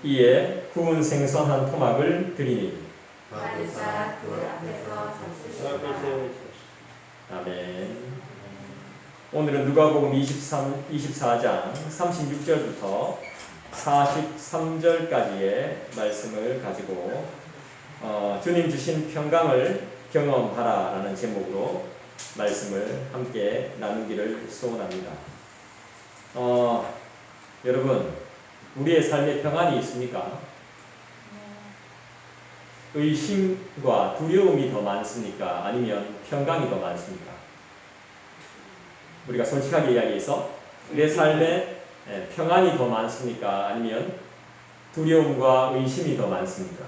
이에 구운 생선 한 토막을 드리니. 받으사 그 앞에서 잡수시라. 아멘. 오늘은 누가복음 24장 36절부터 43절까지의 말씀을 가지고 주님 주신 평강을 경험하라라는 제목으로 말씀을 함께 나누기를 소원합니다. 여러분, 우리의 삶에 평안이 있습니까? 의심과 두려움이 더 많습니까? 아니면 평강이 더 많습니까? 우리가 솔직하게 이야기해서 내 삶에 평안이 더 많습니까? 아니면 두려움과 의심이 더 많습니까?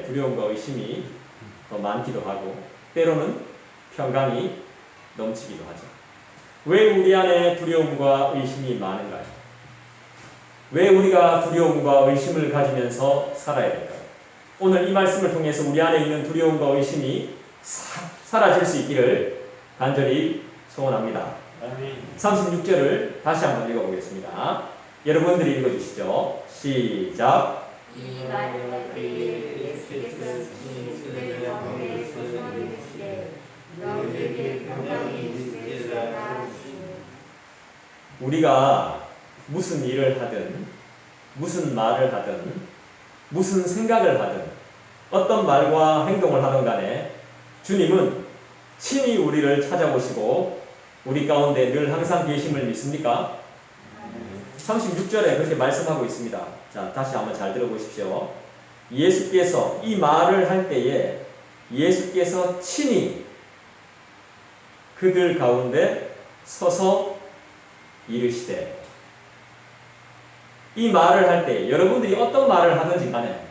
두려움과 의심이 더 많기도 하고 때로는 평강이 넘치기도 하죠. 왜 우리 안에 두려움과 의심이 많은가요? 왜 우리가 두려움과 의심을 가지면서 살아야 될까요? 오늘 이 말씀을 통해서 우리 안에 있는 두려움과 의심이 사라질 수 있기를 간절히 소원합니다. 36절을 다시 한번 읽어보겠습니다. 여러분들이 읽어주시죠. 시작. 이 말들이 예수께서 친히 그들 가운데 서서 이르시되 너희에게 평강이 있으리라 하시니. 우리가 무슨 일을 하든 무슨 말을 하든 무슨 생각을 하든 어떤 말과 행동을 하든 간에 주님은 친히 우리를 찾아오시고 우리 가운데 늘 항상 계심을 믿습니까? 36절에 그렇게 말씀하고 있습니다. 자, 다시 한번 잘 들어보십시오. 예수께서 이 말을 할 때에 예수께서 친히 그들 가운데 서서 이르시되, 이 말을 할 때 여러분들이 어떤 말을 하든지 간에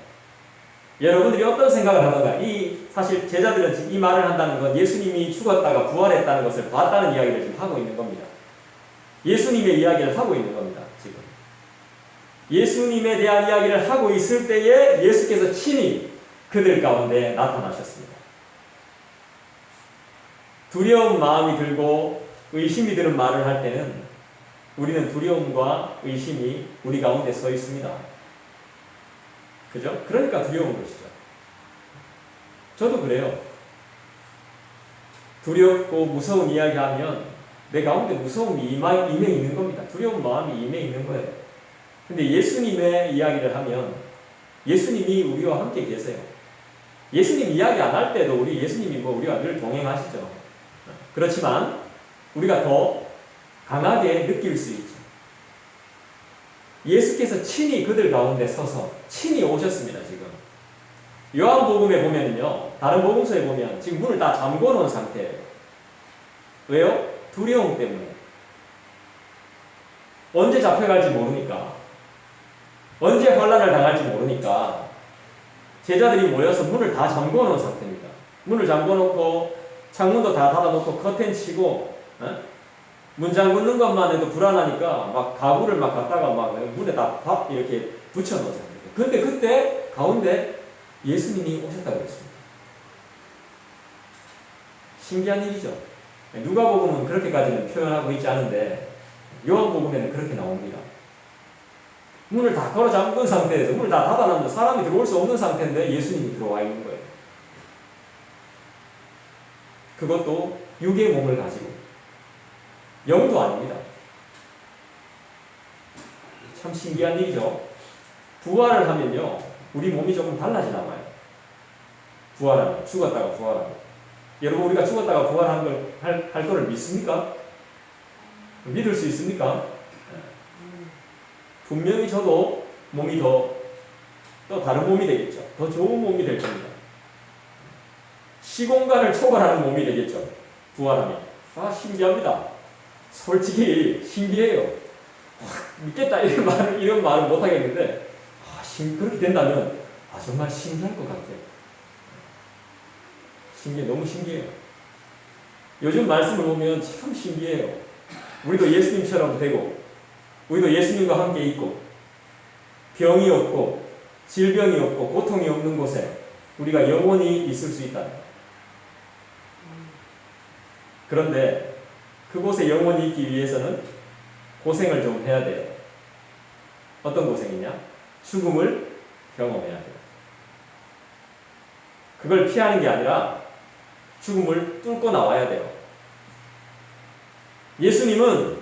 여러분들이 어떤 생각을 하든가, 사실 제자들은 지금 이 말을 한다는 건 예수님이 죽었다가 부활했다는 것을 봤다는 이야기를 지금 하고 있는 겁니다. 예수님의 이야기를 하고 있는 겁니다. 지금 예수님에 대한 이야기를 하고 있을 때에 예수께서 친히 그들 가운데 나타나셨습니다. 두려운 마음이 들고 의심이 드는 말을 할 때는 우리는 두려움과 의심이 우리 가운데 서 있습니다. 그죠? 그러니까 두려운 것이죠. 저도 그래요. 두렵고 무서운 이야기하면 내 가운데 무서움이 임해 있는 겁니다. 두려운 마음이 임해 있는 거예요. 근데 예수님의 이야기를 하면 예수님이 우리와 함께 계세요. 예수님 이야기 안 할 때도 예수님이 우리와 늘 동행하시죠. 그렇지만 우리가 더 강하게 느낄 수 있죠. 예수께서 친히 그들 가운데 서서 친히 오셨습니다. 지금 요한복음에 보면요, 다른 복음서에 보면 지금 문을 다 잠궈 놓은 상태예요. 왜요? 두려움 때문에. 언제 잡혀갈지 모르니까, 언제 환난을 당할지 모르니까 제자들이 모여서 문을 다 잠궈 놓은 상태입니다. 문을 잠궈 놓고 창문도 다 닫아 놓고 커튼 치고 문 잠그는 것만 해도 불안하니까 막 가구를 막 갖다가 막 문에 다 이렇게 붙여 놓은 상태입니다. 근데 그때 가운데 예수님이 오셨다고 했습니다. 신기한 일이죠. 누가복음은 그렇게까지는 표현하고 있지 않은데 요한복음에는 그렇게 나옵니다. 문을 다 걸어 잠근 상태에서 문을 다 닫아놨는데 사람이 들어올 수 없는 상태인데 예수님이 들어와 있는 거예요. 그것도 육의 몸을 가지고, 영도 아닙니다. 참 신기한 일이죠. 부활을 하면요, 우리 몸이 조금 달라지나 봐요. 부활하면, 죽었다가 부활하면. 여러분, 우리가 죽었다가 부활한 걸 할 거를 믿습니까? 믿을 수 있습니까? 분명히 저도 몸이 또 다른 몸이 되겠죠. 더 좋은 몸이 될 겁니다. 시공간을 초월하는 몸이 되겠죠. 부활하면. 신기합니다. 솔직히 신기해요. 믿겠다 이런 말을 못 하겠는데, 그렇게 된다면 정말 신기할 것 같아요. 너무 신기해요. 요즘 말씀을 보면 참 신기해요. 우리도 예수님처럼 되고, 우리도 예수님과 함께 있고, 병이 없고, 질병이 없고, 고통이 없는 곳에 우리가 영원히 있을 수 있다. 그런데 그곳에 영원히 있기 위해서는 고생을 좀 해야 돼요. 어떤 고생이냐? 죽음을 경험해야 돼요. 그걸 피하는 게 아니라 죽음을 뚫고 나와야 돼요. 예수님은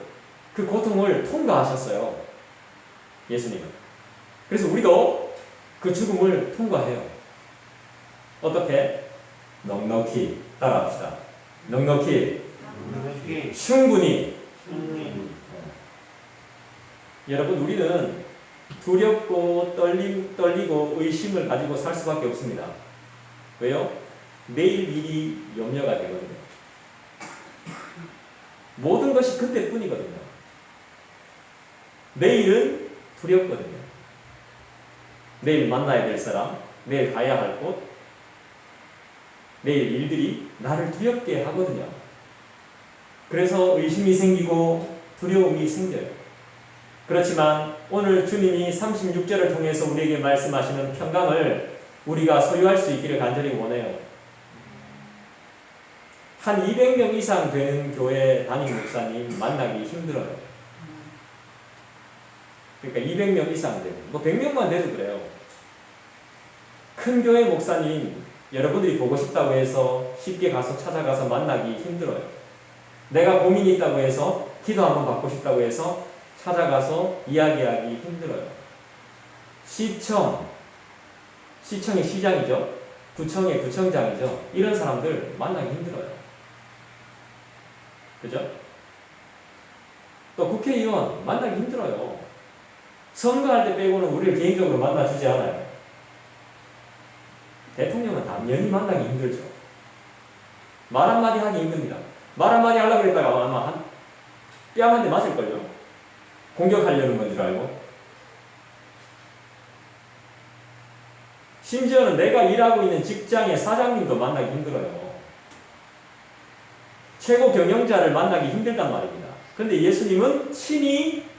그 고통을 통과하셨어요. 예수님은. 그래서 우리도 그 죽음을 통과해요. 어떻게? 넉넉히 따라합시다. 넉넉히, 충분히. 여러분, 우리는 두렵고 떨리고 의심을 가지고 살 수밖에 없습니다. 왜요? 내일 일이 염려가 되거든요. 모든 것이 그때뿐이거든요. 내일은 두렵거든요. 내일 만나야 될 사람, 내일 가야 할 곳, 내일 일들이 나를 두렵게 하거든요. 그래서 의심이 생기고 두려움이 생겨요. 그렇지만 오늘 주님이 36절을 통해서 우리에게 말씀하시는 평강을 우리가 소유할 수 있기를 간절히 원해요. 한 200명 이상 되는 교회 담임 목사님 만나기 힘들어요. 그러니까 200명 이상 되고, 뭐 100명만 돼도 그래요. 큰 교회 목사님 여러분들이 보고 싶다고 해서 쉽게 가서 찾아가서 만나기 힘들어요. 내가 고민이 있다고 해서 기도 한번 받고 싶다고 해서 찾아가서 이야기하기 힘들어요. 시청이 시장이죠. 구청의 구청장이죠. 이런 사람들 만나기 힘들어요. 그죠? 또 국회의원 만나기 힘들어요. 선거할 때 빼고는 우리를 개인적으로 만나주지 않아요. 대통령은 당연히 만나기 힘들죠. 말 한마디 하기 힘듭니다. 말 한마디 하려고 했다가 아마 뺨 한 대 맞을걸요. 공격하려는 건 줄 알고. 심지어는 내가 일하고 있는 직장의 사장님도 만나기 힘들어요. 최고 경영자를 만나기 힘들단 말입니다. 근데 예수님은 친히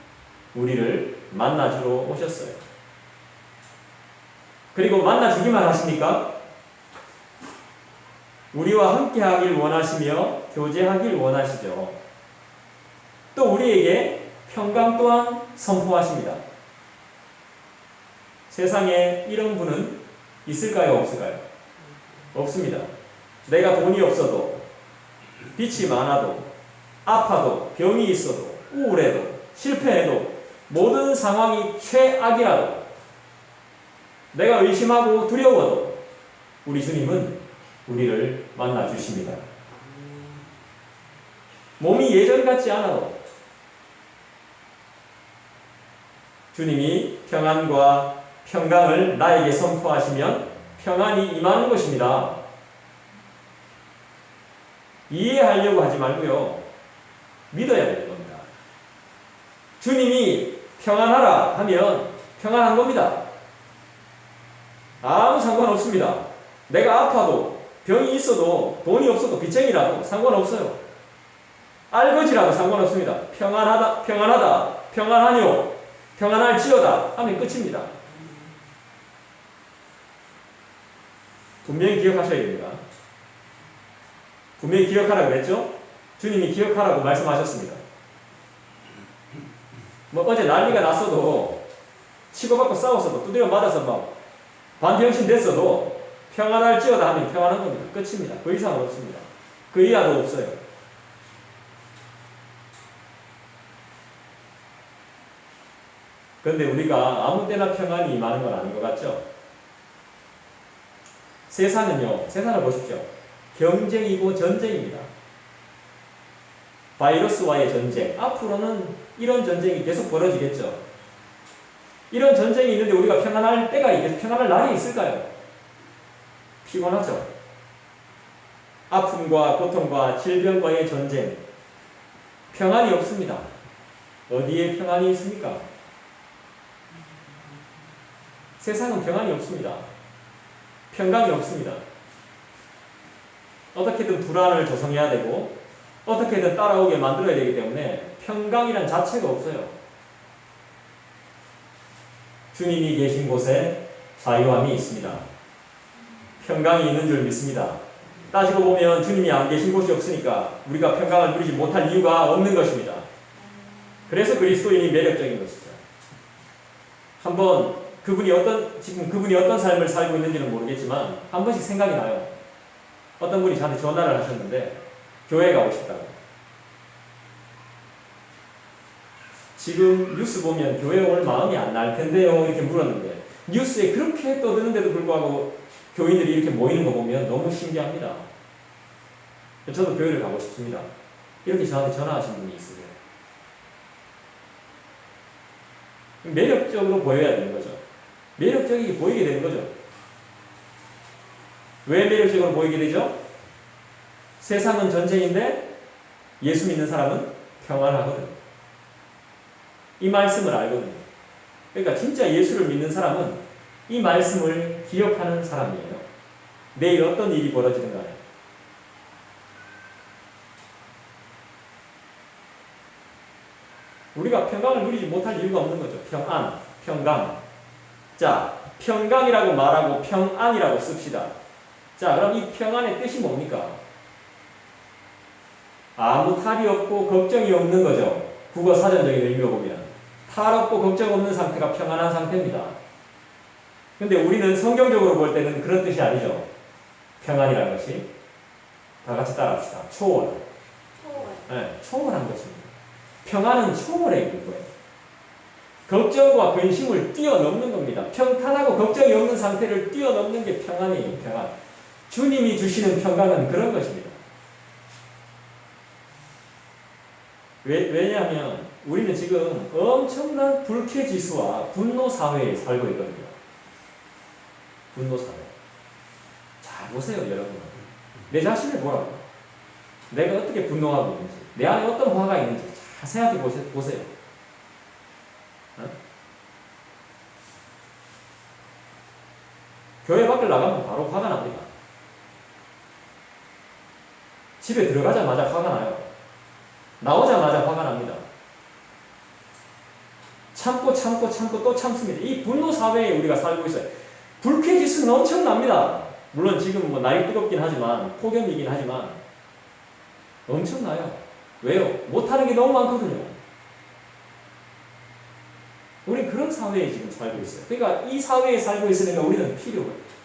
우리를 만나주러 오셨어요. 그리고 만나주기만 하십니까? 우리와 함께 하길 원하시며 교제하길 원하시죠. 또 우리에게 평강 또한 선포하십니다. 세상에 이런 분은 있을까요? 없을까요? 없습니다. 내가 돈이 없어도, 빚이 많아도, 아파도, 병이 있어도, 우울해도, 실패해도, 모든 상황이 최악이라도, 내가 의심하고 두려워도 우리 주님은 우리를 만나주십니다. 몸이 예전 같지 않아도 주님이 평안과 평강을 나에게 선포하시면 평안이 임하는 것입니다. 이해하려고 하지 말고요. 믿어야 되는 겁니다. 주님이 평안하라 하면 평안한 겁니다. 아무 상관없습니다. 내가 아파도, 병이 있어도, 돈이 없어도, 빚쟁이라도 상관없어요. 알거지라도 상관없습니다. 평안하다, 평안하뇨, 평안할지어다 하면 끝입니다. 분명히 기억하셔야 됩니다. 분명히 기억하라고 그랬죠? 주님이 기억하라고 말씀하셨습니다. 뭐 어제 난리가 났어도, 치고받고 싸웠어도, 두드려 맞아서 막 반병신 됐어도 평안할지어다 하면 평안한 겁니다. 끝입니다. 그 이상은 없습니다. 그 이하도 없어요. 그런데 우리가 아무 때나 평안이 임하는 건 아닌 것 같죠? 세상은요, 세상을 보십시오. 경쟁이고 전쟁입니다. 바이러스와의 전쟁. 앞으로는 이런 전쟁이 계속 벌어지겠죠. 이런 전쟁이 있는데 우리가 평안할 때가 있겠어요? 평안할 날이 있을까요? 피곤하죠. 아픔과 고통과 질병과의 전쟁. 평안이 없습니다. 어디에 평안이 있습니까? 세상은 평안이 없습니다. 평강이 없습니다. 어떻게든 불안을 조성해야 되고 어떻게든 따라오게 만들어야 되기 때문에 평강이란 자체가 없어요. 주님이 계신 곳에 자유함이 있습니다. 평강이 있는 줄 믿습니다. 따지고 보면 주님이 안 계신 곳이 없으니까 우리가 평강을 누리지 못할 이유가 없는 것입니다. 그래서 그리스도인이 매력적인 것이죠. 한번 지금 그분이 어떤 삶을 살고 있는지는 모르겠지만 한 번씩 생각이 나요. 어떤 분이 저한테 전화를 하셨는데 교회 가고 싶다고. 지금 뉴스 보면 교회 올 마음이 안 날 텐데요 이렇게 물었는데 뉴스에 그렇게 떠드는데도 불구하고 교인들이 이렇게 모이는 거 보면 너무 신기합니다. 저도 교회를 가고 싶습니다. 이렇게 저한테 전화하신 분이 있으세요. 매력적으로 보여야 되는 거죠. 매력적이게 보이게 되는 거죠. 왜 매력적으로 보이게 되죠? 세상은 전쟁인데 예수 믿는 사람은 평안하거든요. 이 말씀을 알거든요. 그러니까 진짜 예수를 믿는 사람은 이 말씀을 기억하는 사람이에요. 내일 어떤 일이 벌어지든 간에. 우리가 평강을 누리지 못할 이유가 없는 거죠. 평안, 평강. 자, 평강이라고 말하고 평안이라고 씁시다. 자, 그럼 이 평안의 뜻이 뭡니까? 아무 탈이 없고 걱정이 없는 거죠. 국어 사전적인 의미로 보면. 탈 없고 걱정 없는 상태가 평안한 상태입니다. 근데 우리는 성경적으로 볼 때는 그런 뜻이 아니죠. 평안이라는 것이. 다 같이 따라합시다. 초월. 네, 초월한 것입니다. 평안은 초월해 있는 거예요. 걱정과 근심을 뛰어넘는 겁니다. 평탄하고 걱정이 없는 상태를 뛰어넘는 게 평안이에요. 평안. 주님이 주시는 평강은 그런 것입니다. 왜냐하면 우리는 지금 엄청난 불쾌지수와 분노 사회에 살고 있거든요. 분노 사회. 자, 보세요, 여러분. 내 자신을 보라고. 내가 어떻게 분노하고 있는지, 내 안에 어떤 화가 있는지 자세하게 보세요. 어? 교회 밖을 나가면 바로 화가 납니다. 집에 들어가자마자 화가 나요. 나오자마자 화가 납니다. 참고 또 참습니다. 이 분노 사회에 우리가 살고 있어요. 불쾌지수는 엄청납니다. 물론 지금 뭐 날이 뜨겁긴 하지만 폭염이긴 하지만 엄청나요. 왜요? 못하는 게 너무 많거든요. 우리 그런 사회에 지금 살고 있어요. 그러니까 이 사회에 살고 있으니까 우리는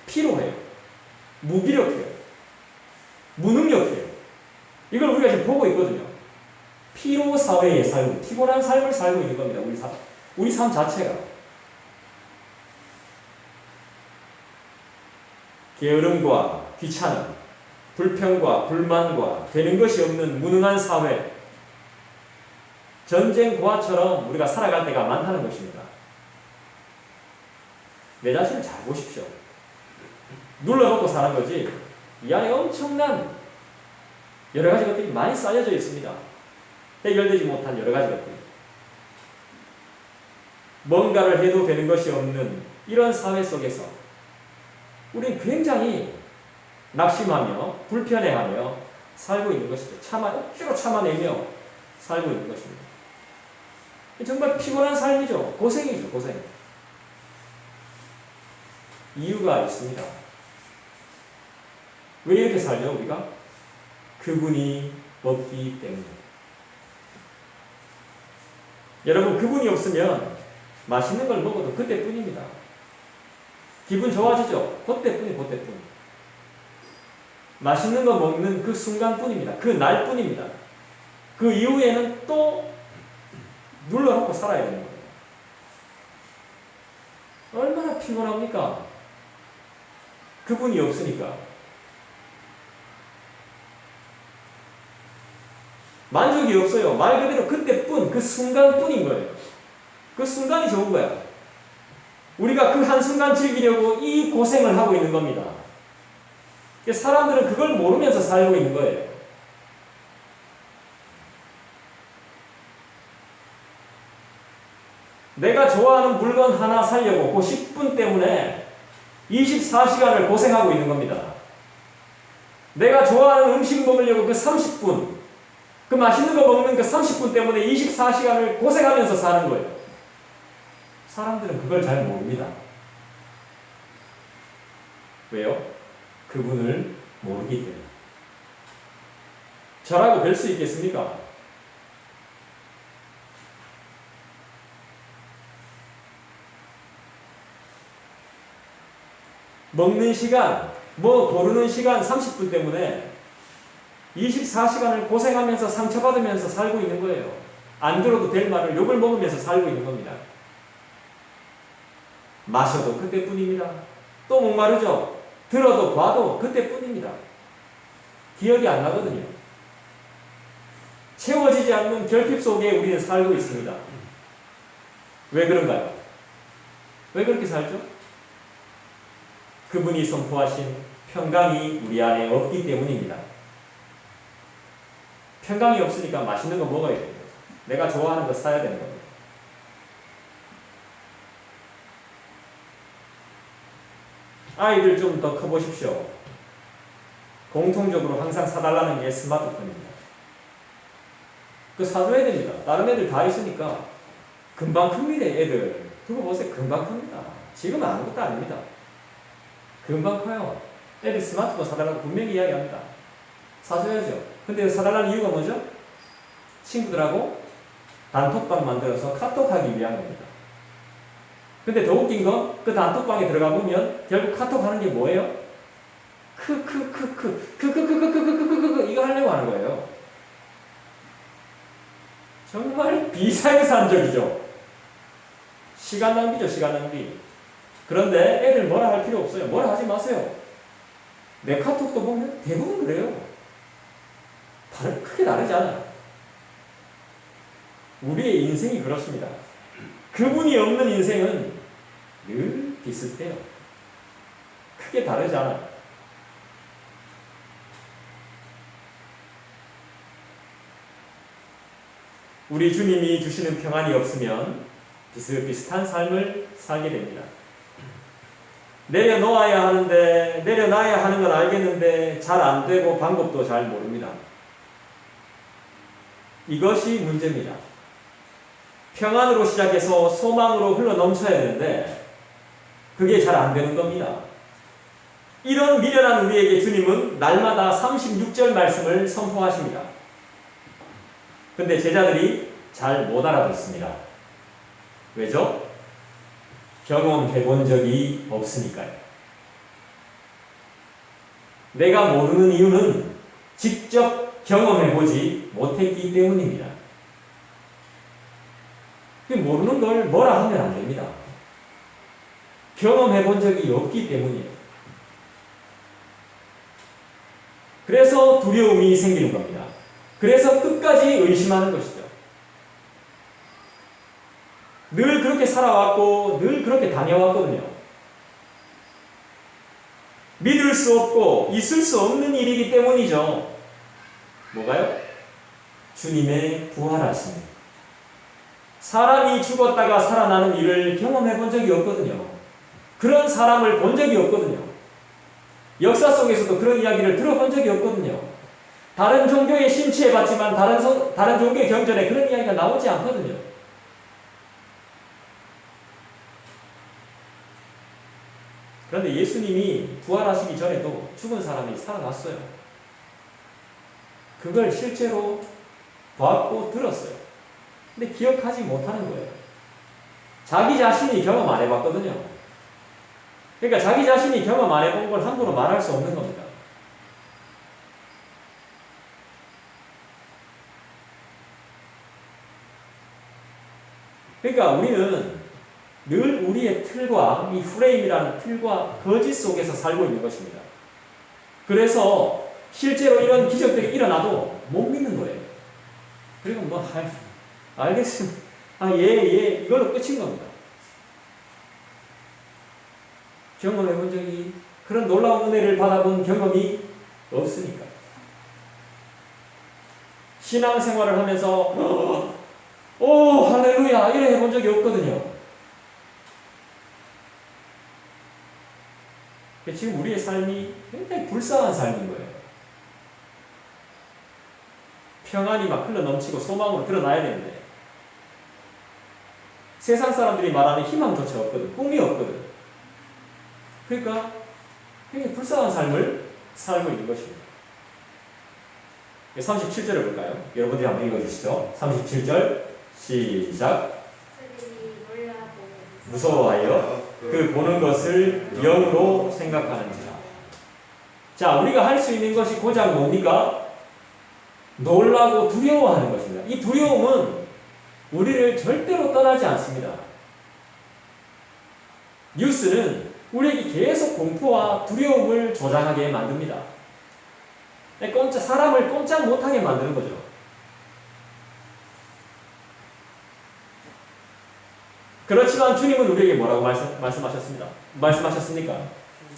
필요해요. 무기력해요. 무능력해요. 이걸 우리가 지금 보고 있거든요. 피로 사회에 살고 피곤한 삶을 살고 있는 겁니다. 우리 삶 자체가. 게으름과 귀찮음, 불평과 불만과 되는 것이 없는 무능한 사회, 전쟁 고아처럼 우리가 살아갈 때가 많다는 것입니다. 내 자신을 잘 보십시오. 눌러놓고 사는 거지 이 안에 엄청난 여러 가지 것들이 많이 쌓여져 있습니다. 해결되지 못한 여러 가지 것들. 뭔가를 해도 되는 것이 없는 이런 사회 속에서 우리는 굉장히 낙심하며 불편해하며 살고 있는 것이죠. 억지로 참아내며 살고 있는 것입니다. 정말 피곤한 삶이죠. 고생이죠. 고생. 이유가 있습니다. 왜 이렇게 살죠, 우리가? 그분이 없기 때문에. 여러분, 그분이 없으면 맛있는 걸 먹어도 그때뿐입니다. 기분 좋아지죠? 그때뿐. 맛있는 거 먹는 그 순간뿐입니다. 그 날뿐입니다. 그 이후에는 또 눌러놓고 살아야 되는 거예요. 얼마나 피곤합니까? 그분이 없으니까. 만족이 없어요. 말 그대로 그때뿐, 그 순간뿐인 거예요. 그 순간이 좋은 거야. 우리가 그 한순간 즐기려고 이 고생을 하고 있는 겁니다. 사람들은 그걸 모르면서 살고 있는 거예요. 내가 좋아하는 물건 하나 사려고 그 10분 때문에 24시간을 고생하고 있는 겁니다. 내가 좋아하는 음식 먹으려고 그 30분, 그 맛있는 거 먹는 그 30분 때문에 24시간을 고생하면서 사는 거예요. 사람들은 그걸 잘 모릅니다. 왜요? 그분을 모르기 때문에. 저라고 뵐 수 있겠습니까? 먹는 시간, 뭐 고르는 시간 30분 때문에 24시간을 고생하면서 상처받으면서 살고 있는 거예요. 안 들어도 될 말을 욕을 먹으면서 살고 있는 겁니다. 마셔도 그때뿐입니다. 또 목마르죠? 들어도 봐도 그때뿐입니다. 기억이 안 나거든요. 채워지지 않는 결핍 속에 우리는 살고 있습니다. 왜 그런가요? 왜 그렇게 살죠? 그분이 선포하신 평강이 우리 안에 없기 때문입니다. 평강이 없으니까 맛있는 거 먹어야 되는 거죠. 내가 좋아하는 거 사야 되는 겁니다. 아이들 좀 더 커보십시오. 공통적으로 항상 사달라는 게 스마트폰입니다. 그거 사줘야 됩니다. 다른 애들 다 있으니까 금방 큽니다. 애들 두고 보세요. 금방 큽니다. 지금은 아무것도 아닙니다. 금방 커요. 애들 스마트폰 사달라고 분명히 이야기합니다. 사줘야죠. 근데 사달라는 이유가 뭐죠? 친구들하고 단톡방 만들어서 카톡하기 위한 겁니다. 근데 더 웃긴 건 그 단톡방에 들어가 보면 결국 카톡 하는 게 뭐예요? 이거 하려고 하는 거예요. 정말 비상산적이죠. 시간 낭비죠, 시간 낭비. 그런데 애들 뭐라 할 필요 없어요. 뭐라 하지 마세요. 내 카톡도 보면 대부분 그래요. 크게 다르지 않아요. 우리의 인생이 그렇습니다. 그분이 없는 인생은 늘 비슷해요. 크게 다르지 않아요. 우리 주님이 주시는 평안이 없으면 비슷비슷한 삶을 살게 됩니다. 내려놓아야 하는데, 내려놔야 하는 건 알겠는데 잘 안 되고 방법도 잘 모릅니다. 이것이 문제입니다. 평안으로 시작해서 소망으로 흘러 넘쳐야 되는데 그게 잘 안 되는 겁니다. 이런 미련한 우리에게 주님은 날마다 36절 말씀을 선포하십니다. 근데 제자들이 잘 못 알아듣습니다. 왜죠? 경험해 본 적이 없으니까요. 내가 모르는 이유는 직접 경험해 보지 못했기 때문입니다. 모르는 걸 뭐라 하면 안 됩니다. 경험해 본 적이 없기 때문이에요. 그래서 두려움이 생기는 겁니다. 그래서 끝까지 의심하는 것이죠. 늘 그렇게 살아왔고 늘 그렇게 다녀왔거든요. 믿을 수 없고 있을 수 없는 일이기 때문이죠. 뭐가요? 주님의 부활하심. 사람이 죽었다가 살아나는 일을 경험해 본 적이 없거든요. 그런 사람을 본 적이 없거든요. 역사 속에서도 그런 이야기를 들어본 적이 없거든요. 다른 종교에 심취해봤지만 다른 종교의 경전에 그런 이야기가 나오지 않거든요. 그런데 예수님이 부활하시기 전에도 죽은 사람이 살아났어요. 그걸 실제로 봤고 들었어요. 근데 기억하지 못하는 거예요. 자기 자신이 경험 안 해봤거든요. 그러니까 자기 자신이 경험 안 해본 걸 함부로 말할 수 없는 겁니다. 그러니까 우리는 늘 우리의 틀과 이 프레임이라는 틀과 거짓 속에서 살고 있는 것입니다. 그래서 실제로 이런 기적들이 일어나도 못 믿는 거예요. 그리고 알겠습니다. 예, 이걸로 끝인 겁니다. 경험해 본 적이, 그런 놀라운 은혜를 받아본 경험이 없으니까. 신앙생활을 하면서 오 할렐루야 이래 해본 적이 없거든요. 지금 우리의 삶이 굉장히 불쌍한 삶인 거예요. 평안이 막 흘러 넘치고 소망으로 드러나야 되는데 세상 사람들이 말하는 희망조차 없거든. 꿈이 없거든. 그러니까 굉장히 불쌍한 삶을 살고 있는 것입니다. 37절을 볼까요? 여러분들이 한번 읽어주시죠. 37절 시작. 무서워하여 그 보는 것을 영으로 생각하는지라. 자, 우리가 할 수 있는 것이 고작 뭡니까? 놀라고 두려워하는 것입니다. 이 두려움은 우리를 절대로 떠나지 않습니다. 뉴스는 우리에게 계속 공포와 두려움을 조장하게 만듭니다. 사람을 꼼짝 못하게 만드는 거죠. 그렇지만 주님은 우리에게 뭐라고 말씀하셨습니까?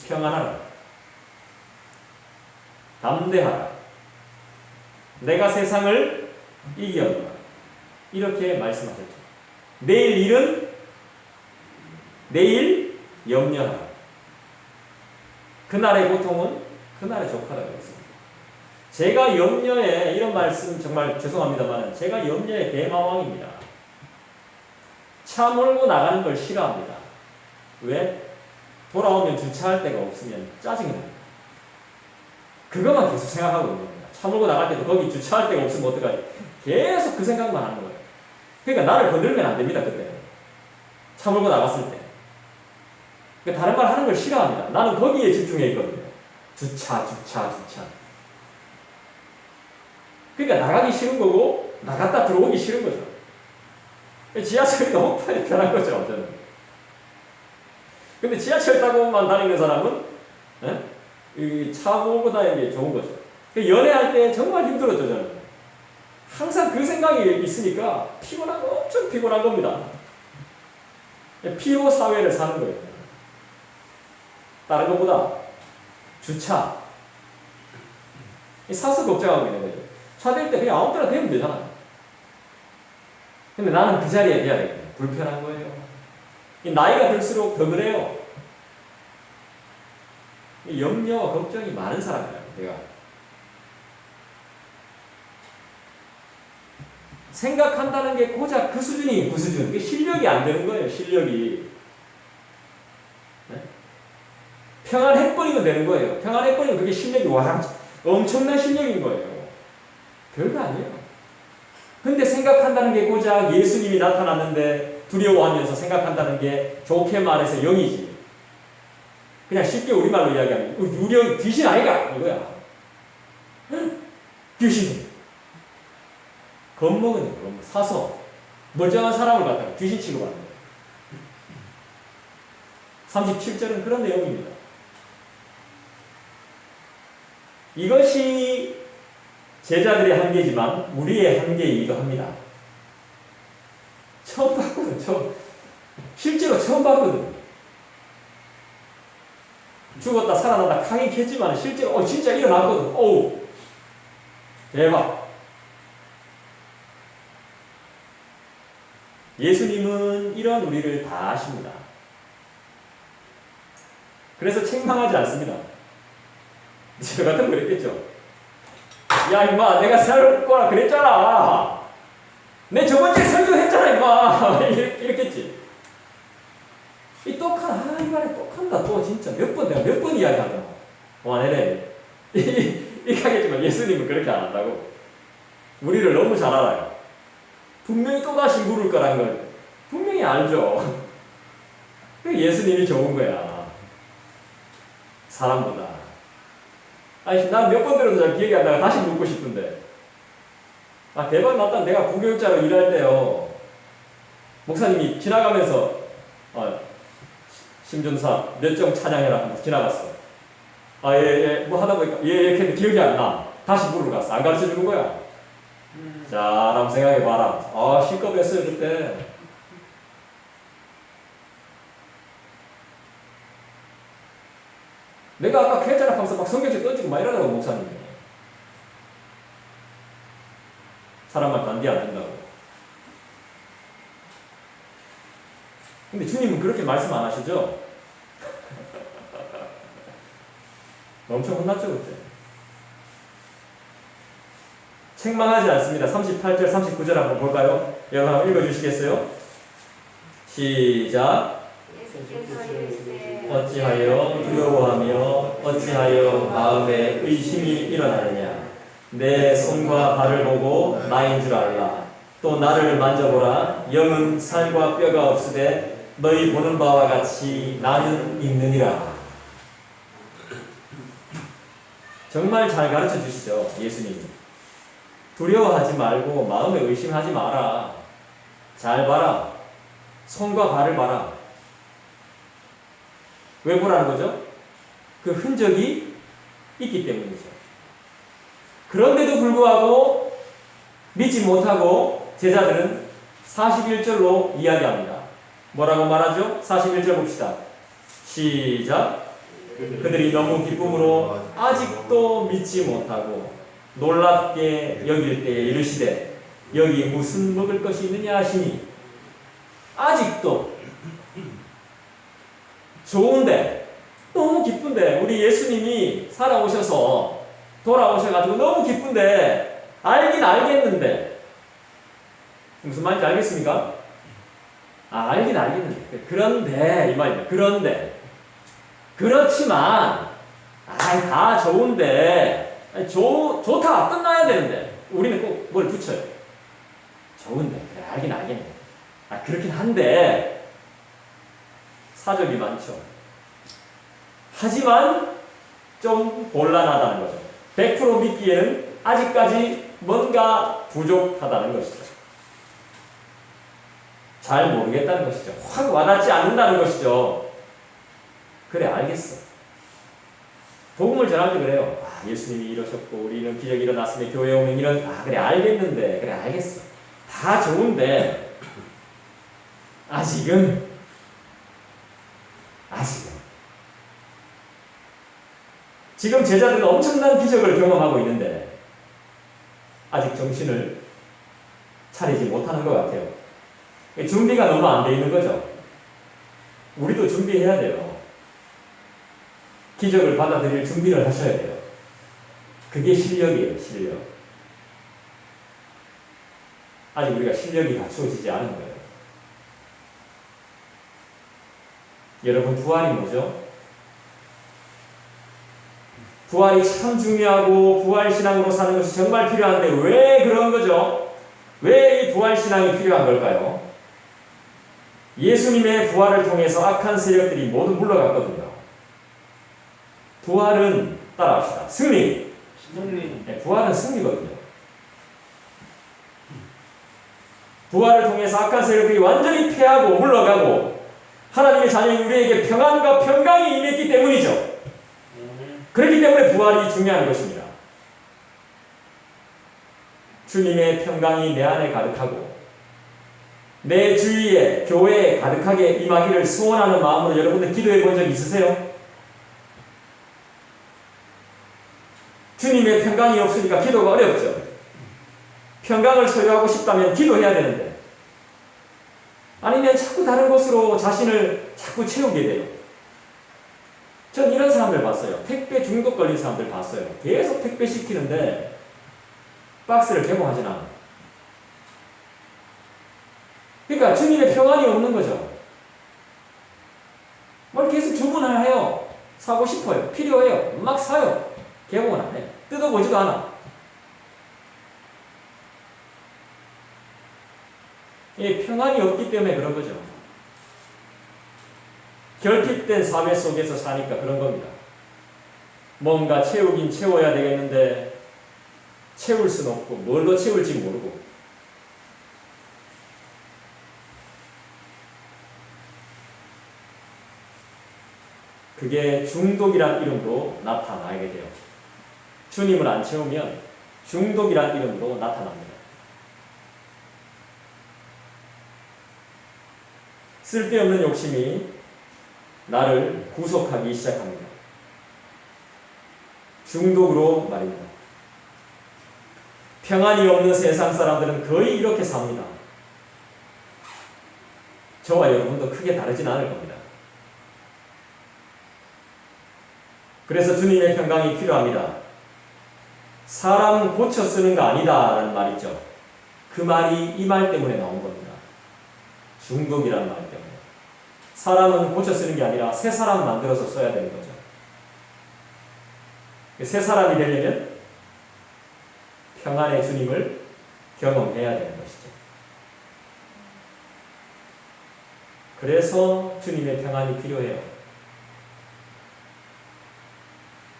평안하라. 담대하라. 내가 세상을 이기었노라. 이렇게 말씀하셨죠. 내일 일은 내일 염려하라. 그날의 고통은 그날의 족하다고 했습니다. 제가 염려에, 이런 말씀 정말 죄송합니다만 제가 염려의 대마왕입니다. 차 몰고 나가는 걸 싫어합니다. 왜? 돌아오면 주차할 데가 없으면 짜증이 납니다. 그것만 계속 생각하고 있는 겁니다. 차 몰고 나갈 때도 거기 주차할 데가 없으면 어떡하지? 계속 그 생각만 하는 거예요. 그러니까 나를 건들면 안 됩니다. 그때 차 몰고 나갔을 때. 그러니까 다른 말 하는 걸 싫어합니다. 나는 거기에 집중해 있거든요. 주차. 그러니까 나가기 싫은 거고 나갔다 들어오기 싫은 거죠. 지하철이 너무 편한 거죠. 저는. 근데 지하철 타고만 다니는 사람은 차 몰고 다니는 게 좋은 거죠. 연애할 때 정말 힘들었죠. 저는. 항상 그 생각이 있으니까 엄청 피곤한 겁니다. 피로 사회를 사는 거예요. 다른 것보다 주차. 사서 걱정하고 있는 거죠. 차 댈 때 그냥 아무 때나 대면 되잖아요. 근데 나는 그 자리에 대야 되거든요. 불편한 거예요. 나이가 들수록 더 그래요. 염려와 걱정이 많은 사람이라고, 내가. 생각한다는 게 고작 그 수준이 그 수준. 그게 실력이 안 되는 거예요, 실력이. 네? 평안해버리면 되는 거예요. 평안해버리면 그게 실력이 엄청난 실력인 거예요. 별거 아니에요. 근데 생각한다는 게 고작 예수님이 나타났는데 두려워하면서 생각한다는 게 좋게 말해서 영이지. 그냥 쉽게 우리말로 이야기하면 우리 귀신 아이가 이거야. 귀신. 겁먹은 거, 사서 멀쩡한 사람을 갖다가 귀신 취급하는 거예요. 37절은 그런 내용입니다. 이것이 제자들의 한계지만 우리의 한계이기도 합니다. 처음 봤거든. 실제로 처음 봤거든. 죽었다 살아났다 강이 켰지만 실제로 진짜 일어났거든. 어우 대박. 예수님은 이런 우리를 다 아십니다. 그래서 책망하지 않습니다. 저 같으면 그랬겠죠. 야 임마 내가 살 거라 그랬잖아. 내 저번주에 설교했잖아 임마. 이랬겠지. 이 똑한 이말에 똑한다 또 진짜 내가 몇 번 이야기하냐. 와내래. 이렇게 하겠지만 예수님은 그렇게 안 한다고. 우리를 너무 잘 알아요. 분명히 또다시 물을 거란 걸 분명히 알죠. 예수님이 좋은 거야. 사람보다. 아니, 난 몇 번 들어도 잘 기억이 안 나가 다시 묻고 싶은데. 대박 났다. 내가 부교육자로 일할 때요. 목사님이 지나가면서, 심준사 몇 정 찬양해라 하면서 지나갔어. 뭐 하다 보니까, 근데 기억이 안 나. 다시 물으러 갔어. 안 가르쳐 주는 거야. 자, 라고 생각해봐라. 실컷했어요, 그때. 내가 아까 했잖아 하면서 막 성경책 던지고 막 이러더라고, 목사님이. 사람만 단디 안 된다고. 근데 주님은 그렇게 말씀 안 하시죠? 엄청 혼났죠, 그때. 책망하지 않습니다. 38절, 39절 한번 볼까요? 여러분 한번 읽어주시겠어요? 시작. 어찌하여 두려워하며 어찌하여 마음에 의심이 일어나느냐. 내 손과 발을 보고 나인 줄 알라. 또 나를 만져보라. 영은 살과 뼈가 없으되 너희 보는 바와 같이 나는 있느니라. 정말 잘 가르쳐 주시죠, 예수님이. 두려워하지 말고 마음에 의심하지 마라. 잘 봐라. 손과 발을 봐라. 왜 보라는 거죠? 그 흔적이 있기 때문이죠. 그런데도 불구하고 믿지 못하고 제자들은 41절로 이야기합니다. 뭐라고 말하죠? 41절 봅시다. 시작. 그들이 너무 기쁨으로 아직도 믿지 못하고 놀랍게 여길 때에 이르시되 여기 무슨 먹을 것이 있느냐 하시니 아직도 좋은데 너무 기쁜데 우리 예수님이 살아오셔서 돌아오셔가지고 너무 기쁜데 알긴 알겠는데 무슨 말인지 알겠습니까? 알긴 알겠는데 그런데 이 말입니다. 그런데 그렇지만 다 좋은데 좋다 끝나야 되는데 우리는 꼭 뭘 붙여요. 좋은데 그래, 알긴 알겠네. 그렇긴 한데 사정이 많죠. 하지만 좀 곤란하다는 거죠. 100% 믿기에는 아직까지 뭔가 부족하다는 것이죠. 잘 모르겠다는 것이죠. 확 와닿지 않는다는 것이죠. 그래 알겠어. 복음을 전할 때 그래요. 예수님이 이러셨고 우리는 기적이 일어났으니 교회 오면 이런 그래 알겠는데 그래 알겠어. 다 좋은데 아직은 지금 제자들은 엄청난 기적을 경험하고 있는데 아직 정신을 차리지 못하는 것 같아요. 준비가 너무 안 돼 있는 거죠. 우리도 준비해야 돼요. 기적을 받아들일 준비를 하셔야 돼요. 그게 실력이에요, 실력. 아직 우리가 실력이 갖추어지지 않은 거예요. 여러분, 부활이 뭐죠? 부활이 참 중요하고 부활신앙으로 사는 것이 정말 필요한데 왜 그런 거죠? 왜 이 부활신앙이 필요한 걸까요? 예수님의 부활을 통해서 악한 세력들이 모두 물러갔거든요. 부활은 따라합시다. 승리. 네, 부활은 승리거든요. 부활을 통해서 악한 세력들이 완전히 패하고 물러가고 하나님의 자녀인 우리에게 평안과 평강이 임했기 때문이죠. 그렇기 때문에 부활이 중요한 것입니다. 주님의 평강이 내 안에 가득하고 내 주위에 교회에 가득하게 임하기를 소원하는 마음으로 여러분들 기도해 본 적 있으세요? 주님의 평강이 없으니까 기도가 어렵죠. 평강을 소유하고 싶다면 기도해야 되는데 아니면 자꾸 다른 곳으로 자신을 자꾸 채우게 돼요. 전 이런 사람들 봤어요. 택배 중독 걸린 사람들 봤어요. 계속 택배 시키는데 박스를 개봉하진 않아요. 그러니까 주님의 평안이 없는 거죠. 뭘 계속 주문을 해요. 사고 싶어요. 필요해요. 막 사요. 개봉은 안 해. 뜯어보지도 않아. 이 평안이 없기 때문에 그런 거죠. 결핍된 사회 속에서 사니까 그런 겁니다. 뭔가 채우긴 채워야 되겠는데 채울 수는 없고 뭘로 채울지 모르고 그게 중독이란 이름으로 나타나게 돼요. 주님을 안 채우면 중독이란 이름으로 나타납니다. 쓸데없는 욕심이 나를 구속하기 시작합니다. 중독으로 말입니다. 평안이 없는 세상 사람들은 거의 이렇게 삽니다. 저와 여러분도 크게 다르진 않을 겁니다. 그래서 주님의 평강이 필요합니다. 사람 고쳐 쓰는 거 아니다 라는 말이죠. 그 말이 이 말 때문에 나온 겁니다. 중독이라는 말 때문에. 사람은 고쳐 쓰는 게 아니라 새 사람 만들어서 써야 되는 거죠. 새 사람이 되려면 평안의 주님을 경험해야 되는 것이죠. 그래서 주님의 평안이 필요해요.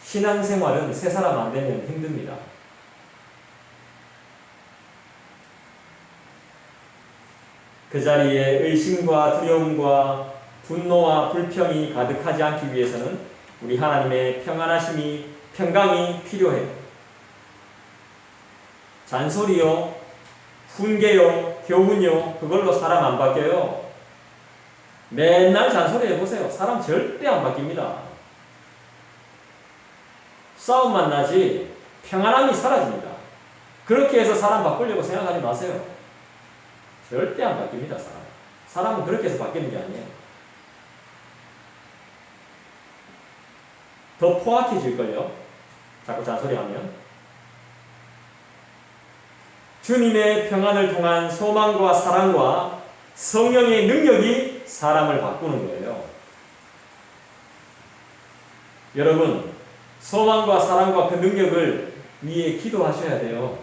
신앙생활은 세 사람 안 되면 힘듭니다. 그 자리에 의심과 두려움과 분노와 불평이 가득하지 않기 위해서는 우리 하나님의 평강이 필요해요. 잔소리요, 훈계요, 교훈요, 그걸로 사람 안 바뀌어요. 맨날 잔소리 해보세요. 사람 절대 안 바뀝니다. 싸움만 나지 평안함이 사라집니다. 그렇게 해서 사람 바꾸려고 생각하지 마세요. 절대 안 바뀝니다. 사람은 그렇게 해서 바뀌는 게 아니에요. 더 포악해질걸요. 자꾸 잔소리하면. 주님의 평안을 통한 소망과 사랑과 성령의 능력이 사람을 바꾸는 거예요. 여러분, 소망과 사랑과 그 능력을 위해 기도하셔야 돼요.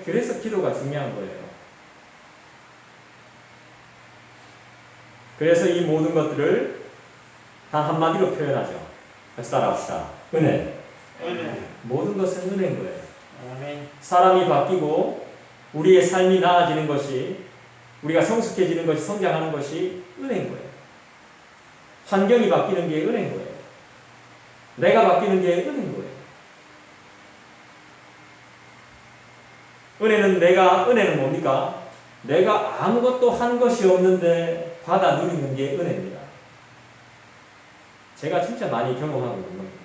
그래서 기도가 중요한 거예요. 그래서 이 모든 것들을 단 한마디로 표현하죠. 같이 따라합시다. 은혜. 모든 것은 은혜인 거예요. 사람이 바뀌고 우리의 삶이 나아지는 것이, 우리가 성숙해지는 것이, 성장하는 것이 은혜인 거예요. 환경이 바뀌는 게 은혜인 거예요. 내가 바뀌는 게 은혜인 거예요. 은혜는 뭡니까? 내가 아무것도 한 것이 없는데 받아 누리는 게 은혜입니다. 제가 진짜 많이 경험하고 있는 겁니다.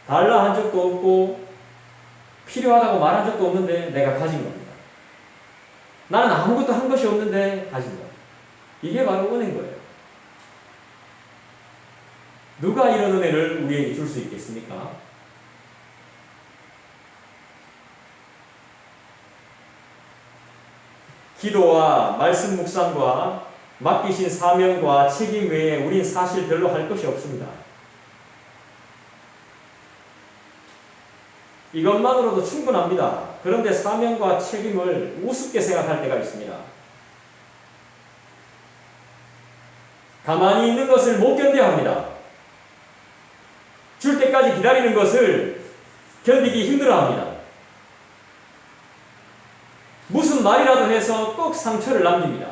달라 한 적도 없고 필요하다고 말한 적도 없는데 내가 가진 겁니다. 나는 아무것도 한 것이 없는데 가진 거예요. 이게 바로 은혜인 거예요. 누가 이런 은혜를 우리에게 줄 수 있겠습니까? 기도와 말씀 묵상과 맡기신 사명과 책임 외에 우린 사실 별로 할 것이 없습니다. 이것만으로도 충분합니다. 그런데 사명과 책임을 우습게 생각할 때가 있습니다. 가만히 있는 것을 못 견뎌 합니다. 줄 때까지 기다리는 것을 견디기 힘들어 합니다. 무슨 말이라도 해서 꼭 상처를 남깁니다.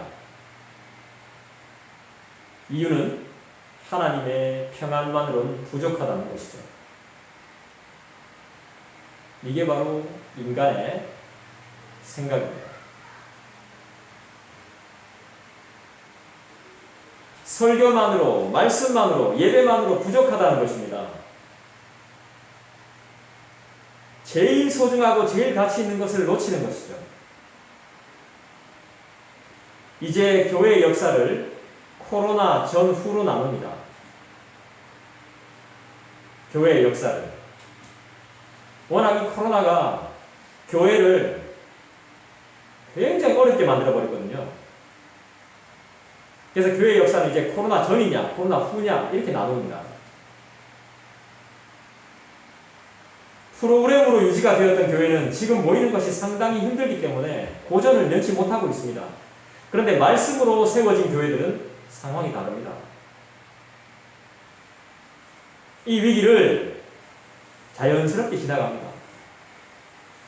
이유는 하나님의 평안만으로는 부족하다는 것이죠. 이게 바로 인간의 생각입니다. 설교만으로, 말씀만으로, 예배만으로 부족하다는 것입니다. 제일 소중하고 제일 가치 있는 것을 놓치는 것이죠. 이제 교회의 역사를 코로나 전후로 나눕니다. 교회의 역사를. 워낙 이 코로나가 교회를 굉장히 어렵게 만들어버렸거든요. 그래서 교회의 역사는 이제 코로나 전이냐, 코로나 후냐, 이렇게 나눕니다. 프로그램으로 유지가 되었던 교회는 지금 모이는 것이 상당히 힘들기 때문에 고전을 면치 못하고 있습니다. 그런데 말씀으로 세워진 교회들은 상황이 다릅니다. 이 위기를 자연스럽게 지나갑니다.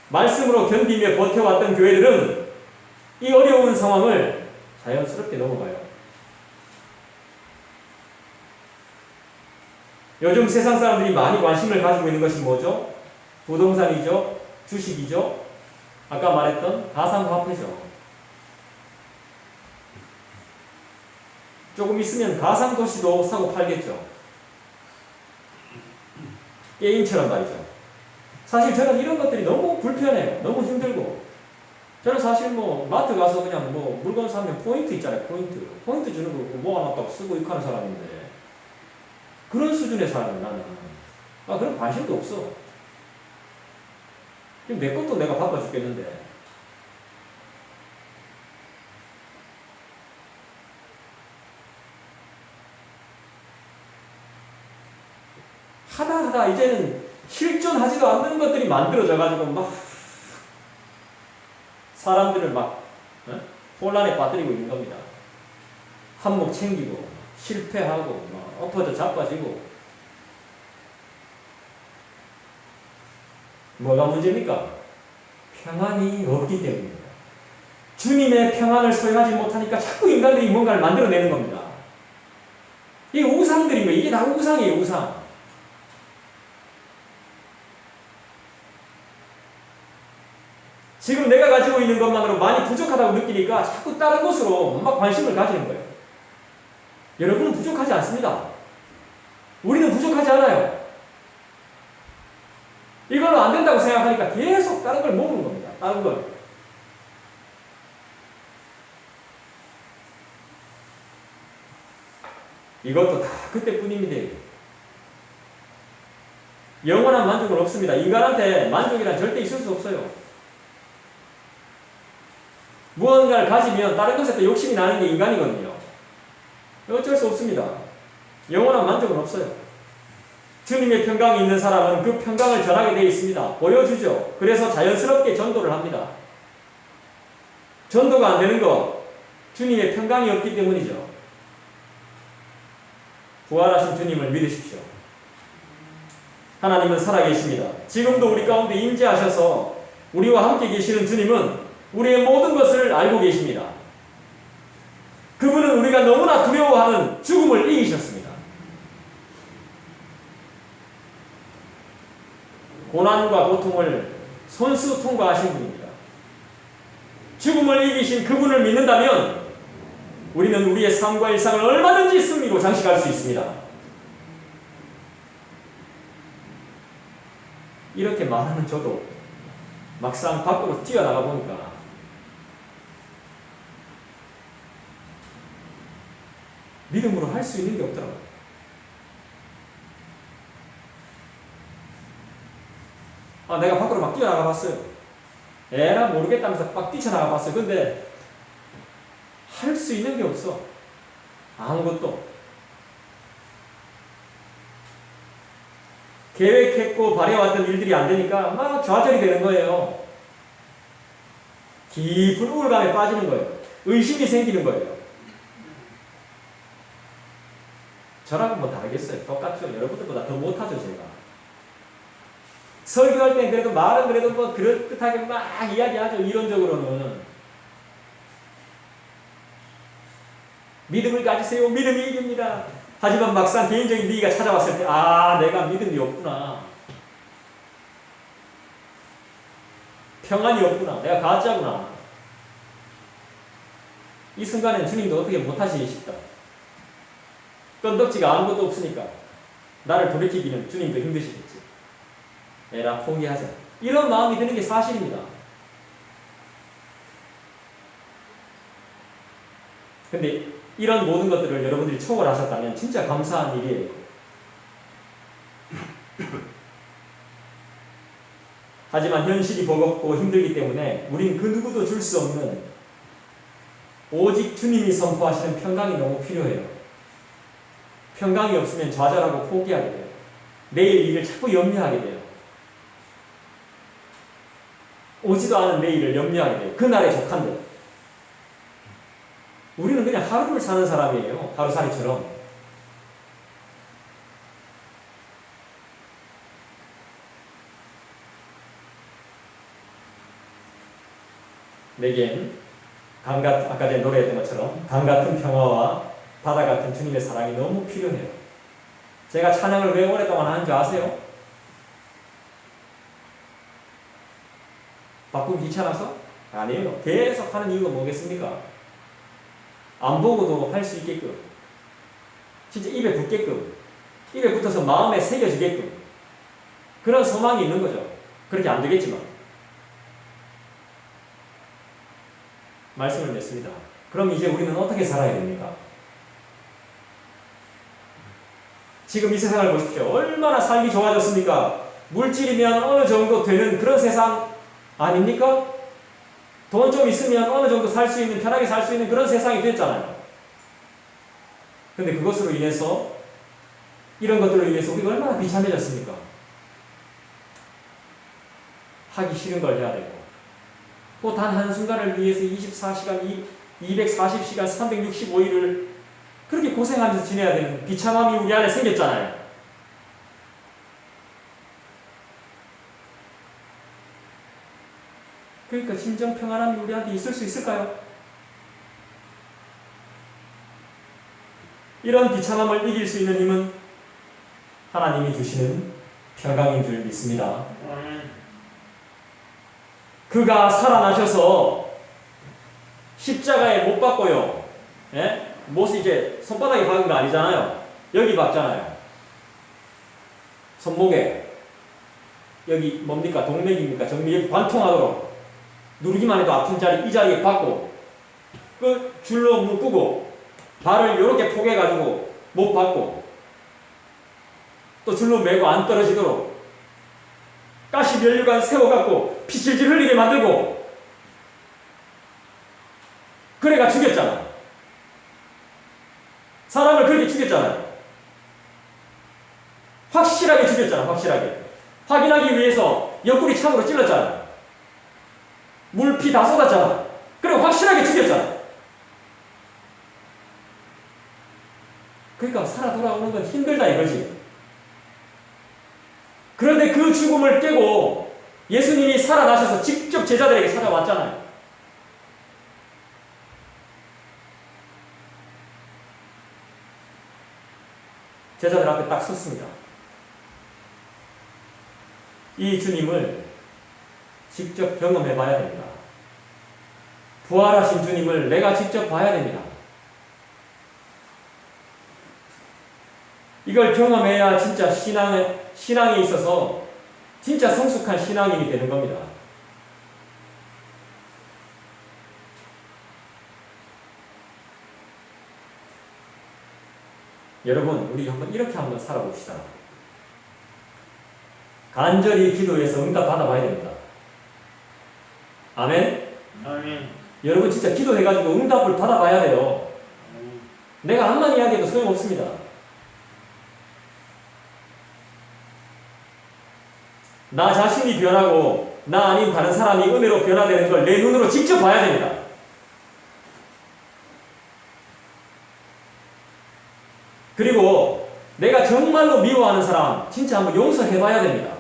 말씀으로 견디며 버텨왔던 교회들은 이 어려운 상황을 자연스럽게 넘어가요. 요즘 세상 사람들이 많이 관심을 가지고 있는 것이 뭐죠? 부동산이죠, 주식이죠, 아까 말했던 가상화폐죠. 조금 있으면 가상도시도 사고 팔겠죠. 게임처럼 말이죠. 사실 저는 이런 것들이 너무 불편해요. 너무 힘들고. 저는 사실 마트 가서 그냥 물건 사면 포인트 있잖아요. 포인트 주는 거 모아놨다고 쓰고 이렇게 하는 사람인데, 그런 수준의 사람은 나는 그런 관심도 없어. 내 것도 내가 바빠 죽겠는데. 하다 이제는 실존하지도 않는 것들이 만들어져가지고 막 사람들을 막 혼란에 빠뜨리고 있는 겁니다. 한몫 챙기고 실패하고 엎어져 자빠지고. 뭐가 문제입니까? 평안이 없기 때문입니다. 주님의 평안을 소유하지 못하니까 자꾸 인간들이 뭔가를 만들어내는 겁니다. 이게 우상들인 거예요. 이게 다 우상이에요, 우상. 지금 내가 가지고 있는 것만으로 많이 부족하다고 느끼니까 자꾸 다른 것으로 막 관심을 가지는 거예요. 여러분은 부족하지 않습니다. 우리는 부족하지 않아요. 이걸로 안 된다고 생각하니까 계속 다른 걸 모으는 겁니다. 다른 걸. 이것도 다 그때뿐입니다. 영원한 만족은 없습니다. 인간한테 만족이란 절대 있을 수 없어요. 무언가를 가지면 다른 것에 또 욕심이 나는 게 인간이거든요. 어쩔 수 없습니다. 영원한 만족은 없어요. 주님의 평강이 있는 사람은 그 평강을 전하게 되어 있습니다. 보여주죠. 그래서 자연스럽게 전도를 합니다. 전도가 안 되는 거 주님의 평강이 없기 때문이죠. 부활하신 주님을 믿으십시오. 하나님은 살아계십니다. 지금도 우리 가운데 임재하셔서 우리와 함께 계시는 주님은 우리의 모든 것을 알고 계십니다. 그분은 우리가 너무나 두려워하는 죽음을 이기셨습니다. 고난과 고통을 손수 통과하신 분입니다. 죽음을 이기신 그분을 믿는다면 우리는 우리의 삶과 일상을 얼마든지 승리로 장식할 수 있습니다. 이렇게 말하는 저도 막상 밖으로 뛰어나가 보니까 믿음으로 할 수 있는 게 없더라고요. 내가 밖으로 막 뛰어나가 봤어요. 에라 모르겠다면서 막 뛰쳐나가 봤어요. 근데 할 수 있는 게 없어. 아무것도. 계획했고 바래왔던 일들이 안 되니까 막 좌절이 되는 거예요. 깊은 우울감에 빠지는 거예요. 의심이 생기는 거예요. 저랑은 뭐 다르겠어요. 똑같죠. 여러분들보다 더 못하죠, 제가. 설교할 땐 그래도 말은 그래도 뭐 그럴듯하게 막 이야기하죠. 이론적으로는. 믿음을 가지세요. 믿음이 이깁니다. 하지만 막상 개인적인 위기가 찾아왔을 때, 내가 믿음이 없구나. 평안이 없구나. 내가 가짜구나. 이 순간엔 주님도 어떻게 못하시기 싶다. 건덕지가 아무것도 없으니까 나를 돌이키기는 주님도 힘드시겠지. 에라 포기하자. 이런 마음이 드는 게 사실입니다. 근데 이런 모든 것들을 여러분들이 초월하셨다면 진짜 감사한 일이에요. 하지만 현실이 버겁고 힘들기 때문에 우린 그 누구도 줄 수 없는 오직 주님이 선포하시는 평강이 너무 필요해요. 평강이 없으면 좌절하고 포기하게 돼요. 내일 일을 자꾸 염려하게 돼요. 오지도 않은 내일을 염려하게 돼요. 그날의 족한데. 우리는 그냥 하루를 사는 사람이에요. 하루살이처럼. 내겐 아까 전에 노래했던 것처럼 강 같은 평화와 바다 같은 주님의 사랑이 너무 필요해요. 제가 찬양을 왜 오랫동안 하는 줄 아세요? 바꾸기 귀찮아서? 아니에요. 계속 하는 이유가 뭐겠습니까? 안 보고도 할 수 있게끔, 진짜 입에 붙게끔, 입에 붙어서 마음에 새겨지게끔 그런 소망이 있는 거죠. 그렇게 안 되겠지만 말씀을 냈습니다. 그럼 이제 우리는 어떻게 살아야 됩니까? 지금 이 세상을 보십시오. 얼마나 살기 좋아졌습니까? 물질이면 어느 정도 되는 그런 세상 아닙니까? 돈 좀 있으면 어느 정도 살 수 있는, 편하게 살 수 있는 그런 세상이 됐잖아요. 근데 그것으로 인해서, 이런 것들로 인해서 우리가 얼마나 비참해졌습니까? 하기 싫은 걸 해야 되고, 또 단 한순간을 위해서 24시간 240시간 365일을 그렇게 고생하면서 지내야 되는 비참함이 우리 안에 생겼잖아요. 그러니까 진정 평안함이 우리한테 있을 수 있을까요? 이런 비참함을 이길 수 있는 힘은 하나님이 주시는 평강인 줄 믿습니다. 그가 살아나셔서 십자가에 못 박고요. 예? 못이 이제 손바닥에 박은 거 아니잖아요. 여기 박잖아요. 손목에. 여기 뭡니까? 동맥입니까? 정맥 여기 관통하도록 누르기만 해도 아픈 자리 이 자리에 박고 그 줄로 묶고 발을 이렇게 포개가지고 못 박고 또 줄로 매고 안 떨어지도록 가시 면류관 세워갖고 피 질질 흘리게 만들고 그래가 죽였잖아. 사람을 그렇게 죽였잖아요. 확실하게 죽였잖아. 확실하게. 확인하기 위해서 옆구리 창으로 찔렀잖아. 물피 다 쏟았잖아. 그리고 확실하게 죽였잖아. 그러니까 살아 돌아오는 건 힘들다 이거지. 그런데 그 죽음을 깨고 예수님이 살아나셔서 직접 제자들에게 찾아왔잖아요. 제자들 앞에 딱 섰습니다. 이 주님을 직접 경험해 봐야 됩니다. 부활하신 주님을 내가 직접 봐야 됩니다. 이걸 경험해야 진짜 신앙에 있어서 진짜 성숙한 신앙인이 되는 겁니다. 여러분, 우리 이렇게 한번 살아봅시다. 간절히 기도해서 응답 받아봐야 됩니다. 아멘? 아멘. 여러분 진짜 기도해가지고 응답을 받아봐야 돼요. 내가 암만 이야기해도 소용없습니다. 나 자신이 변하고 나 아닌 다른 사람이 은혜로 변화되는 걸 내 눈으로 직접 봐야 됩니다. 그리고 내가 정말로 미워하는 사람 진짜 한번 용서해봐야 됩니다.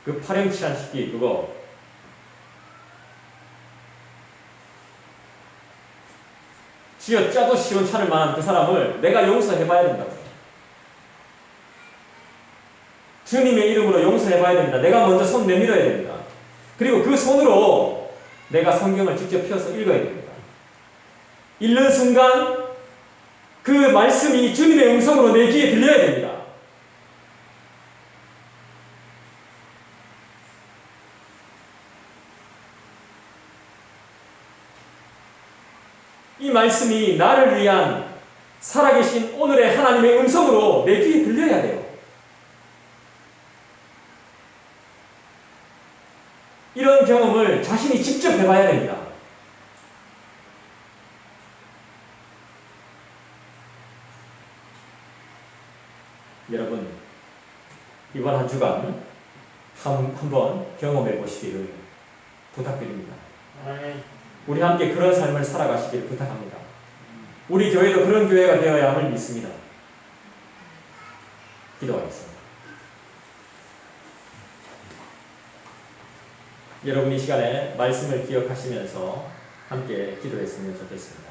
그 파렴치한 시기 그거 쥐어 짜도 시원찮을 만한 그 사람을 내가 용서해봐야 된다고. 주님의 이름으로 용서해봐야 됩니다. 내가 먼저 손 내밀어야 됩니다. 그리고 그 손으로 내가 성경을 직접 펴서 읽어야 됩니다. 읽는 순간 그 말씀이 주님의 음성으로 내 귀에 들려야 됩니다. 이 말씀이 나를 위한 살아계신 오늘의 하나님의 음성으로 내 귀에 들려야 돼요. 이런 경험을 자신이 직접 해봐야 됩니다. 여러분, 이번 한 주간 한번 경험해 보시기를 부탁드립니다. 우리 함께 그런 삶을 살아가시길 부탁합니다. 우리 교회도 그런 교회가 되어야 함을 믿습니다. 기도하겠습니다. 여러분 이 시간에 말씀을 기억하시면서 함께 기도했으면 좋겠습니다.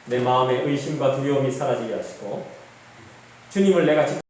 내 마음의 의심과 두려움이 사라지게 하시고 주님을 내가 직접